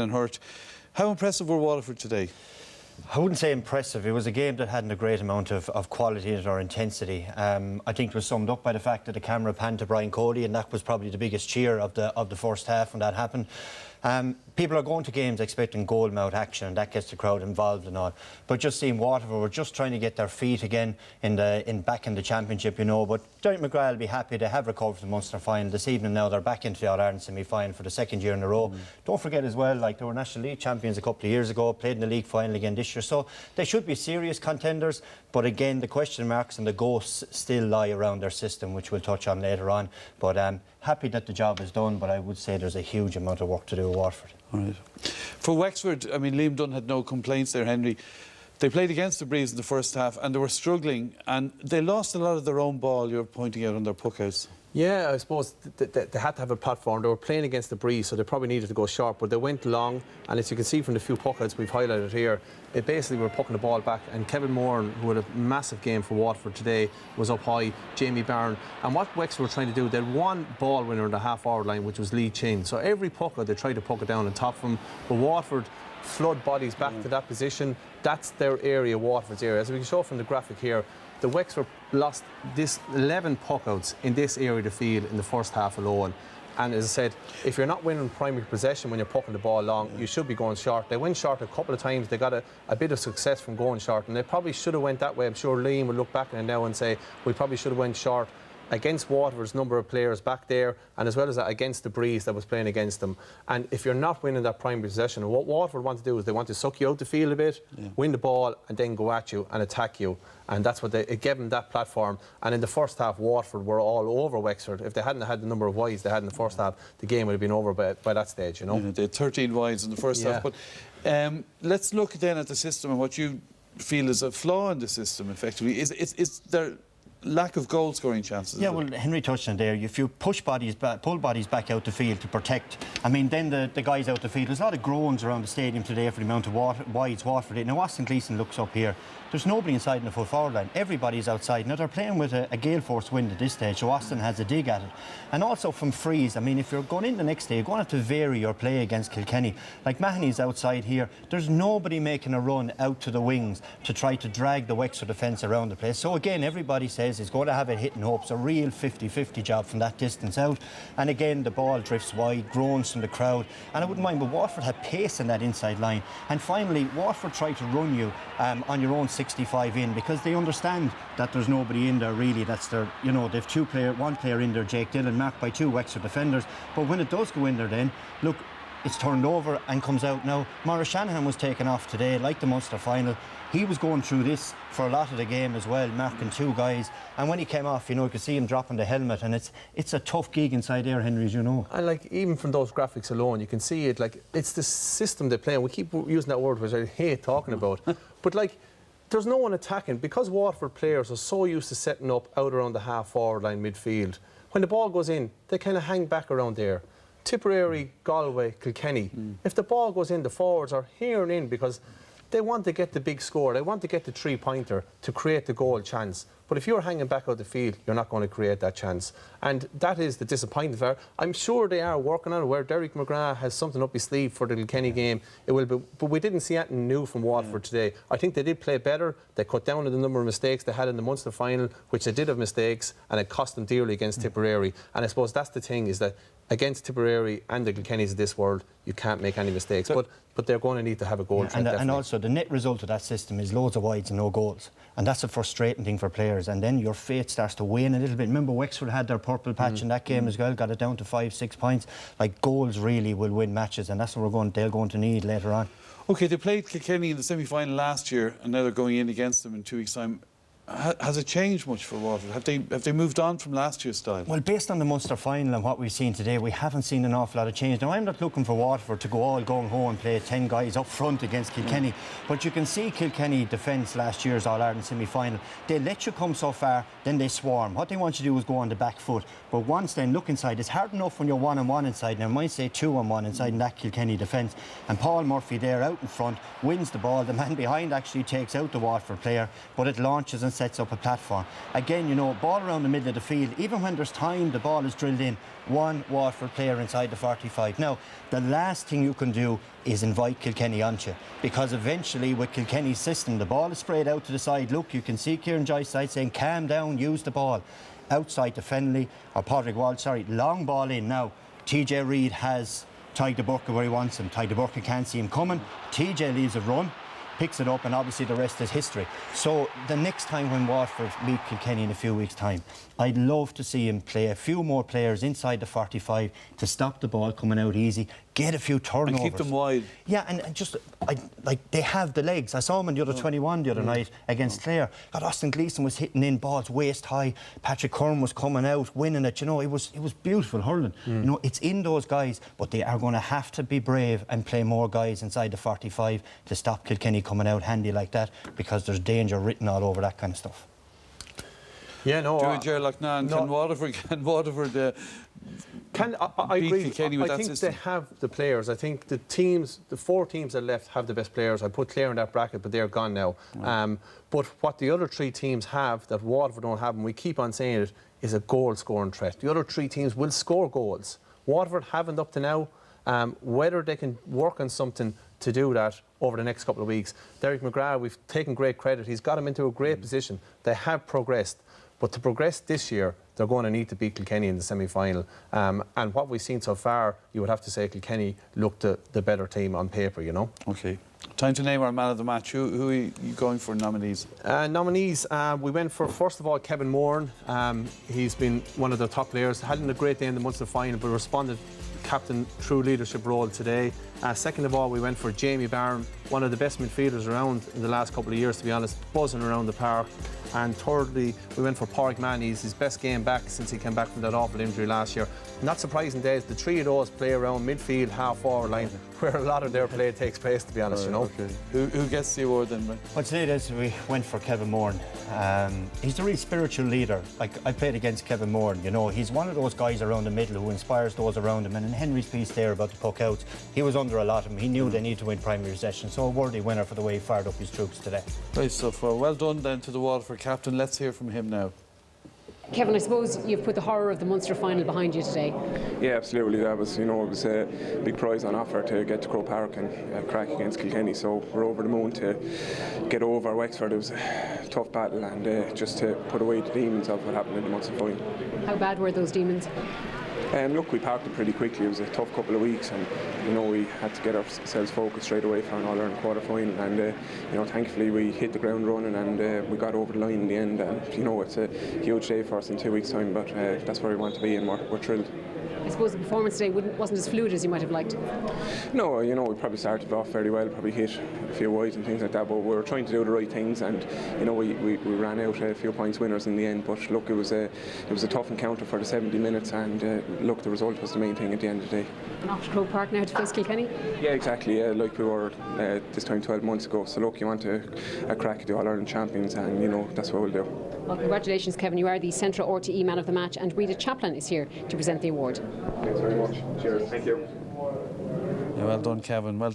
and hurt. How impressive were Waterford today? I wouldn't say impressive. It was a game that hadn't a great amount of quality in it or intensity. I think it was summed up by the fact that the camera panned to Brian Cody, and that was probably the biggest cheer of the first half when that happened. People are going to games expecting goal-mouth action, and that gets the crowd involved and all. But just seeing Waterford were just trying to get their feet again back in the championship, you know. But Derek McGrath will be happy to have recovered from the Munster final this evening. Now they're back into the All-Ireland semi-final for the second year in a row. Don't forget as well, like, they were National League champions a couple of years ago, played in the league final again this year. So they should be serious contenders. But again, the question marks and the ghosts still lie around their system, which we'll touch on later on. But happy that the job is done, but I would say there's a huge amount of work to do with Waterford. All right. For Wexford, I mean, Liam Dunn had no complaints there, Henry. They played against the Breeze in the first half and they were struggling, and they lost a lot of their own ball, you're pointing out, on their puckouts. Yeah, I suppose they had to have a platform. They were playing against the Breeze, so they probably needed to go sharp, but they went long, and as you can see from the few puckouts we've highlighted here, it basically were pucking the ball back, and Kevin Moore, who had a massive game for Waterford today, was up high, Jamie Barron, and what Wexford were trying to do, they had one ball winner in the half-hour line, which was Lee Chin, so every puckout they tried to puck it down on top of him, but Waterford flood bodies back to that position. That's their area, Waterford's area. As we can show from the graphic here, the Wexford lost this 11 puckouts in this area of the field in the first half alone. And as I said, if you're not winning primary possession when you're pucking the ball long, you should be going short. They went short a couple of times. They got a bit of success from going short, and they probably should have went that way. I'm sure Liam will look back at it now and say, we probably should have went short against Waterford's number of players back there, and as well as that against the Breeze that was playing against them. And if you're not winning that primary possession, what Waterford want to do is they want to suck you out the field a bit, win the ball, and then go at you and attack you. And that's what it gave them, that platform. And in the first half, Waterford were all over Wexford. If they hadn't had the number of wides they had in the first half, the game would have been over by that stage, you know. Yeah, they had 13 wides in the first half. But let's look then at the system and what you feel is a flaw in the system, effectively. Is there lack of goal scoring chances? Yeah, well, Henry touched on there. If you pull bodies back out the field to protect, I mean, then the guys out the field, there's a lot of groans around the stadium today for the amount of wides Waterford did. Now, Austin Gleeson looks up here. There's nobody inside in the full forward line. Everybody's outside. Now, they're playing with a gale force wind at this stage, so Austin has a dig at it. And also from frees, I mean, if you're going in the next day, you're going to have to vary your play against Kilkenny. Like Mahoney's outside here. There's nobody making a run out to the wings to try to drag the Wexford defence around the place. So again, everybody says he's going to have it hitting hopes, a real 50-50 job from that distance out. And again, the ball drifts wide, groans from the crowd. And I wouldn't mind, but Waterford had pace in that inside line. And finally, Waterford tried to run you on your own 65 in, because they understand that there's nobody in there really. That's their, you know, they've one player in there, Jake Dillon, marked by two Wexford defenders. But when it does go in there, then look, it's turned over and comes out. Now, Maurice Shanahan was taken off today, like the Munster final. He was going through this for a lot of the game as well, marking two guys. And when he came off, you know, you could see him dropping the helmet. And it's a tough gig inside there, Henry, as you know. And like, even from those graphics alone, you can see it. Like, it's the system they play. And we keep using that word, which I hate talking about. But like, there's no one attacking, because Waterford players are so used to setting up out around the half-forward line midfield. When the ball goes in, they kind of hang back around there. Tipperary, Galway, Kilkenny. If the ball goes in, the forwards are here and in, because they want to get the big score. They want to get the three-pointer to create the goal chance. But if you're hanging back out the field, you're not going to create that chance. And that is the disappointing part. I'm sure they are working on it, where Derek McGrath has something up his sleeve for the Kilkenny game. It will be, but we didn't see anything new from Waterford today. I think they did play better. They cut down on the number of mistakes they had in the Munster final, which they did have mistakes, and it cost them dearly against Tipperary. And I suppose that's the thing, is that against Tipperary and the Kilkennys of this world, you can't make any mistakes. So, but they're going to need to have a goal. And also, the net result of that system is loads of wides and no goals. And that's a frustrating thing for players. And then your fate starts to wane a little bit. Remember, Wexford had their purple patch in that game as well, got it down to 5-6 points. Like, goals really will win matches, and that's what they're going to need later on. OK, they played Kilkenny in the semi-final last year, and now they're going in against them in 2 weeks' time. Has it changed much for Waterford? Have they moved on from last year's style? Well, based on the Munster final and what we've seen today, we haven't seen an awful lot of change. Now, I'm not looking for Waterford to go all gung-ho and play 10 guys up front against Kilkenny, but you can see Kilkenny defence last year's All-Ireland semi-final. They let you come so far, then they swarm. What they want you to do is go on the back foot. But once then, look inside. It's hard enough when you're one-on-one inside. Now, I might say 2-on-1 inside in that Kilkenny defence. And Paul Murphy there out in front wins the ball. The man behind actually takes out the Waterford player, but it launches and sets up a platform. Again, you know, ball around the middle of the field. Even when there's time, the ball is drilled in. One Waterford player inside the 45. Now, the last thing you can do is invite Kilkenny onto you, because eventually with Kilkenny's system, the ball is sprayed out to the side. Look, you can see Kieran Joyce's side saying, calm down, use the ball. Outside to Fennelly, or Patrick Wald, sorry, long ball in. Now, TJ Reid has Ty de Burke where he wants him. Ty de Burke can't see him coming. TJ leaves a run, picks it up, and obviously the rest is history. So the next time when Waterford meet Kilkenny in a few weeks' time, I'd love to see him play a few more players inside the 45 to stop the ball coming out easy, get a few turnovers. And keep them wide. Yeah, and just, like, they have the legs. I saw him in the other 21 the other night against Clare. God, Austin Gleeson was hitting in balls waist high. Patrick Curran was coming out, winning it. You know, it was beautiful hurling. You know, it's in those guys, but they are going to have to be brave and play more guys inside the 45 to stop Kilkenny coming out handy like that, because there's danger written all over that kind of stuff. Yeah, no. Can Waterford I agree. Kilkenny with I that think system? they have the players. I think the teams, the 4 teams that are left, have the best players. I put Clare in that bracket, but they're gone now. Right. But what the other 3 teams have that Waterford don't have, and we keep on saying it, is a goal-scoring threat. The other 3 teams will score goals. Waterford haven't up to now. Whether they can work on something to do that over the next couple of weeks. Derek McGrath, we've taken great credit. He's got them into a great position. They have progressed. But to progress this year, they're going to need to beat Kilkenny in the semi-final. And what we've seen so far, you would have to say Kilkenny looked the better team on paper, you know. OK. Time to name our man of the match. Who are you going for nominees? Nominees, we went for, first of all, Kevin Moran. He's been one of the top players. Hadn't a great day in the Munster final, but responded captain true leadership role today. Second of all, we went for Jamie Barron, one of the best midfielders around in the last couple of years, to be honest, buzzing around the park. And thirdly, we went for Pádraig Mann. He's his best game back since he came back from that awful injury last year. Not surprising days, the 3 of those play around midfield, half-forward line, where a lot of their play takes place, to be honest, you know. Okay. Who gets the award then, Mike? Well, today we went for Kevin Moran. He's a really spiritual leader. Like, I played against Kevin Moran, you know. He's one of those guys around the middle who inspires those around him. And in Henry's piece there about the puck outs, he was under a lot of them. He knew they needed to win primary session. So a worthy winner for the way he fired up his troops today. Great stuff. Well done then to the Waterford captain. Let's hear from him now. Kevin, I suppose you've put the horror of the Munster final behind you today. Yeah, absolutely. That was, you know, it was a big prize on offer to get to Croke Park and crack against Kilkenny. So we're over the moon to get over Wexford. It was a tough battle, and just to put away the demons of what happened in the Munster final. How bad were those demons? Look, we parked it pretty quickly. It was a tough couple of weeks, and you know, we had to get ourselves focused straight away for an All-Ireland quarter-final. And you know, thankfully we hit the ground running, and we got over the line in the end. And you know, it's a huge day for us in 2 weeks' time, but that's where we want to be, and we're thrilled. I suppose the performance today wasn't as fluid as you might have liked. No, you know, we probably started off very well, probably hit a few wides and things like that, but we were trying to do the right things, and you know, we ran out a few points winners in the end. But look, it was a tough encounter for the 70 minutes, and look, the result was the main thing at the end of the day. And off to Croke Park now to face Kilkenny? Yeah, exactly, yeah, like we were this time 12 months ago. So look, you want a crack at the All-Ireland champions, and you know, that's what we'll do. Well, congratulations, Kevin. You are the Central RTE Man of the Match, and Rita Chaplin is here to present the award. Thanks very much. Cheers. Thank you. Yeah, well done, Kevin. Well